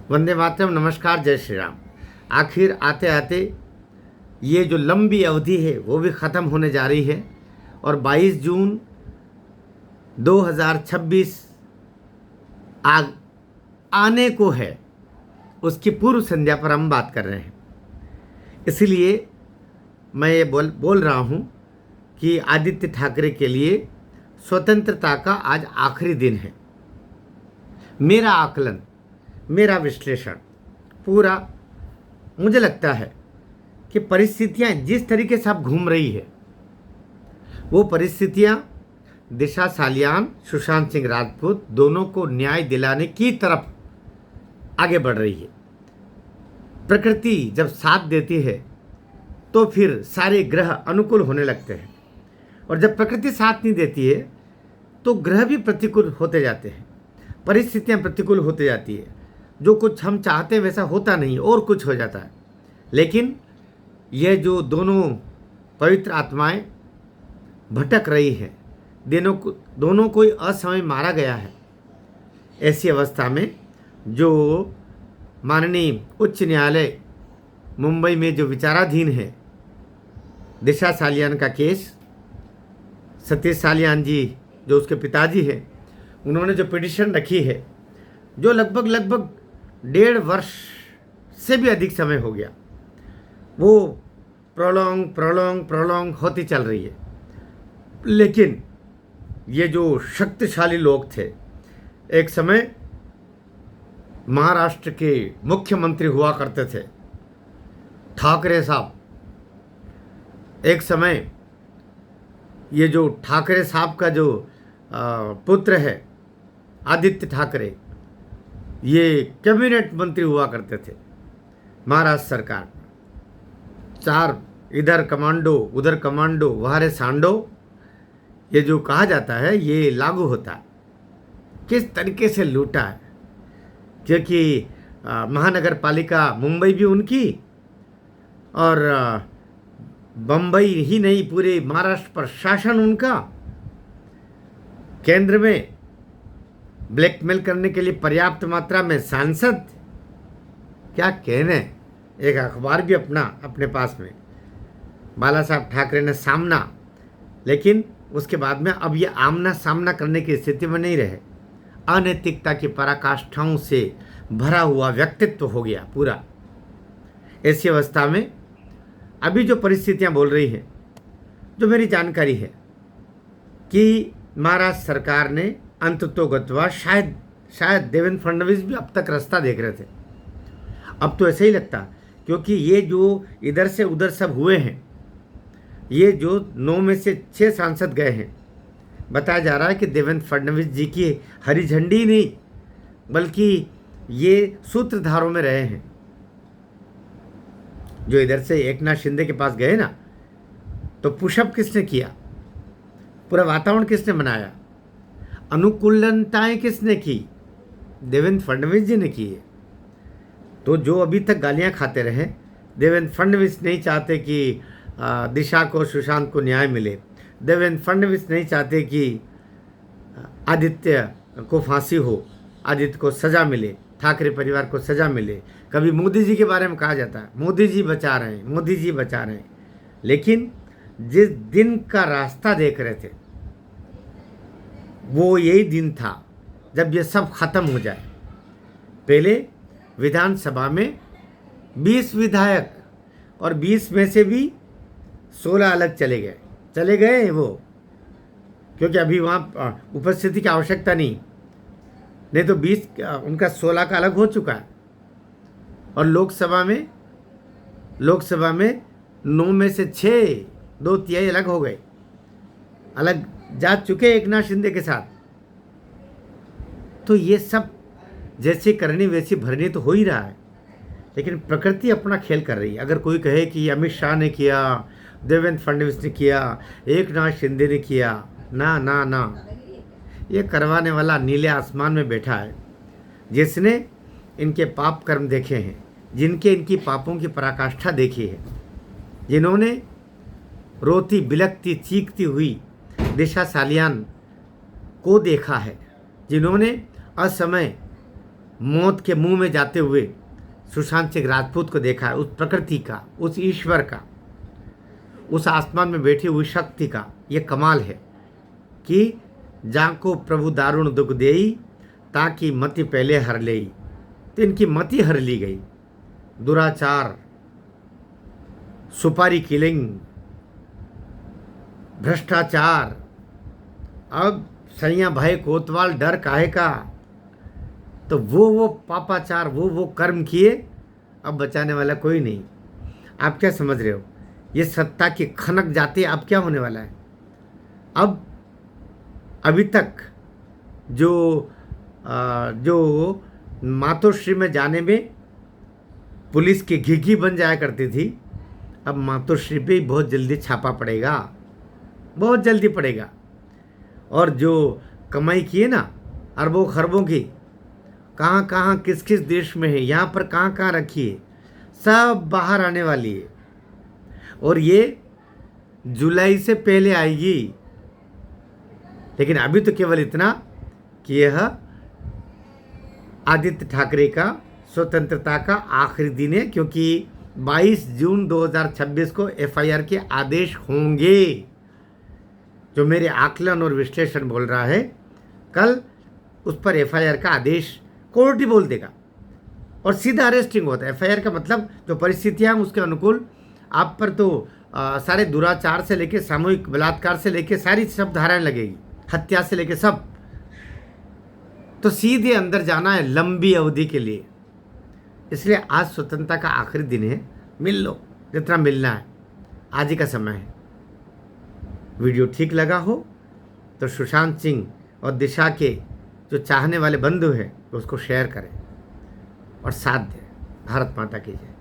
वंदे मातरम, नमस्कार, जय श्री राम। आखिर आते आते ये जो लंबी अवधि है वो भी ख़त्म होने जा रही है और 22 जून 2026 आने को है, उसकी पूर्व संध्या पर हम बात कर रहे हैं। इसलिए मैं ये बोल रहा हूँ कि आदित्य ठाकरे के लिए स्वतंत्रता का आज आखिरी दिन है। मेरा आकलन, मेरा विश्लेषण पूरा, मुझे लगता है कि परिस्थितियाँ जिस तरीके से अब घूम रही है वो परिस्थितियाँ दिशा सालियान, सुशांत सिंह राजपूत दोनों को न्याय दिलाने की तरफ आगे बढ़ रही है। प्रकृति जब साथ देती है तो फिर सारे ग्रह अनुकूल होने लगते हैं और जब प्रकृति साथ नहीं देती है तो ग्रह भी प्रतिकूल होते जाते हैं, परिस्थितियाँ प्रतिकूल होते जाती है। जो कुछ हम चाहते हैं वैसा होता नहीं और कुछ हो जाता है। लेकिन यह जो दोनों पवित्र आत्माएं भटक रही हैं, दोनों को असमय मारा गया है। ऐसी अवस्था में जो माननीय उच्च न्यायालय मुंबई में जो विचाराधीन है दिशा सालियान का केस, सतीश सालियान जी जो उसके पिताजी हैं, उन्होंने जो पिटिशन रखी है जो लगभग 1.5 वर्ष से भी अधिक समय हो गया, वो प्रोलॉन्ग होती चल रही है। लेकिन ये जो शक्तिशाली लोग थे, एक समय महाराष्ट्र के मुख्यमंत्री हुआ करते थे ठाकरे साहब, एक समय ये जो ठाकरे साहब का जो पुत्र है आदित्य ठाकरे, ये कैबिनेट मंत्री हुआ करते थे महाराष्ट्र सरकार। 4 इधर कमांडो उधर कमांडो वहारे सांडो, ये जो कहा जाता है ये लागू होता है। किस तरीके से लूटा है, क्योंकि महानगर पालिका मुंबई भी उनकी और बम्बई ही नहीं पूरे महाराष्ट्र पर शासन उनका। केंद्र में ब्लैकमेल करने के लिए पर्याप्त मात्रा में सांसद, क्या कहने, एक अखबार भी अपने पास में, बाला साहब ठाकरे ने सामना। लेकिन उसके बाद में अब ये आमना सामना करने की स्थिति में नहीं रहे। अनैतिकता की पराकाष्ठाओं से भरा हुआ व्यक्तित्व हो गया पूरा। ऐसी अवस्था में अभी जो परिस्थितियां बोल रही हैं, जो मेरी जानकारी है कि महाराष्ट्र सरकार ने अंततोगत्वा शायद देवेंद्र फडणवीस भी अब तक रास्ता देख रहे थे। अब तो ऐसा ही लगता, क्योंकि ये जो इधर से उधर सब हुए हैं, ये जो 9 में से 6 सांसद गए हैं, बताया जा रहा है कि देवेंद्र फडणवीस जी की हरी झंडी नहीं बल्कि ये सूत्रधारों में रहे हैं। जो इधर से एकनाथ शिंदे के पास गए ना, तो पुशअप किसने किया, पूरा वातावरण किसने बनाया, अनुकूलताएं किसने की, देवेंद्र फडणवीस जी ने की है। तो जो अभी तक गालियां खाते रहे, देवेंद्र फडणवीस नहीं चाहते कि दिशा को, सुशांत को न्याय मिले, देवेंद्र फडणवीस नहीं चाहते कि आदित्य को फांसी हो, आदित्य को सज़ा मिले, ठाकरे परिवार को सज़ा मिले। कभी मोदी जी के बारे में कहा जाता है मोदी जी बचा रहे हैं, मोदी जी बचा रहे हैं। लेकिन जिस दिन का रास्ता देख रहे थे वो यही दिन था जब ये सब खत्म हो जाए। पहले विधानसभा में 20 विधायक और 20 में से भी 16 अलग चले गए वो, क्योंकि अभी वहाँ उपस्थिति की आवश्यकता नहीं तो 20 उनका 16 का अलग हो चुका है। और लोकसभा में 9 में से 6, 2/3 अलग हो गए, अलग जा चुके एकनाथ शिंदे के साथ। तो ये सब जैसे करनी वैसी भरनी तो हो ही रहा है, लेकिन प्रकृति अपना खेल कर रही है। अगर कोई कहे कि अमित शाह ने किया, देवेंद्र फडणवीस ने किया, एकनाथ शिंदे ने किया, ना ना ना, ये करवाने वाला नीले आसमान में बैठा है, जिसने इनके पाप कर्म देखे हैं, जिनके इनकी पापों की पराकाष्ठा देखी है, जिन्होंने रोती बिलखती चीखती हुई दिशा सालियान को देखा है, जिन्होंने असमय मौत के मुंह में जाते हुए सुशांत सिंह राजपूत को देखा है, उस प्रकृति का, उस ईश्वर का, उस आसमान में बैठी हुई शक्ति का ये कमाल है कि जाको प्रभु दारुण दुख देई ताकि मति पहले हर लेई। तो इनकी मति हर ली गई। दुराचार, सुपारी किलिंग, भ्रष्टाचार, अब सैया भाई कोतवाल डर काहे का, तो वो पापाचार, वो कर्म किए, अब बचाने वाला कोई नहीं। आप क्या समझ रहे हो? ये सत्ता की खनक जाती है। अब क्या होने वाला है? अब अभी तक जो मातोश्री में जाने में पुलिस की घिघी बन जाया करती थी, अब मातोश्री पे बहुत जल्दी छापा पड़ेगा, बहुत जल्दी पड़ेगा। और जो कमाई की है ना अरबों खरबों की, कहाँ कहाँ किस किस देश में है, यहाँ पर कहाँ कहाँ रखी है, सब बाहर आने वाली है। और ये जुलाई से पहले आएगी। लेकिन अभी तो केवल इतना कि यह आदित्य ठाकरे का स्वतंत्रता का आखिरी दिन है, क्योंकि 22 जून 2026 को एफआईआर के आदेश होंगे। जो मेरे आकलन और विश्लेषण बोल रहा है, कल उस पर एफआईआर का आदेश कोर्ट ही बोल देगा और सीधा अरेस्टिंग होता है। एफआईआर का मतलब जो परिस्थितियाँ हैं उसके अनुकूल आप पर तो सारे दुराचार से लेके सामूहिक बलात्कार से लेके सारी सब धाराएं लगेगी, हत्या से लेके सब। तो सीधे अंदर जाना है लंबी अवधि के लिए। इसलिए आज स्वतंत्रता का आखिरी दिन है, मिल लो जितना मिलना है, आज ही का समय है। वीडियो ठीक लगा हो तो सुशांत सिंह और दिशा के जो चाहने वाले बंधु हैं उसको शेयर करें और साथ दें। भारत माता की जय।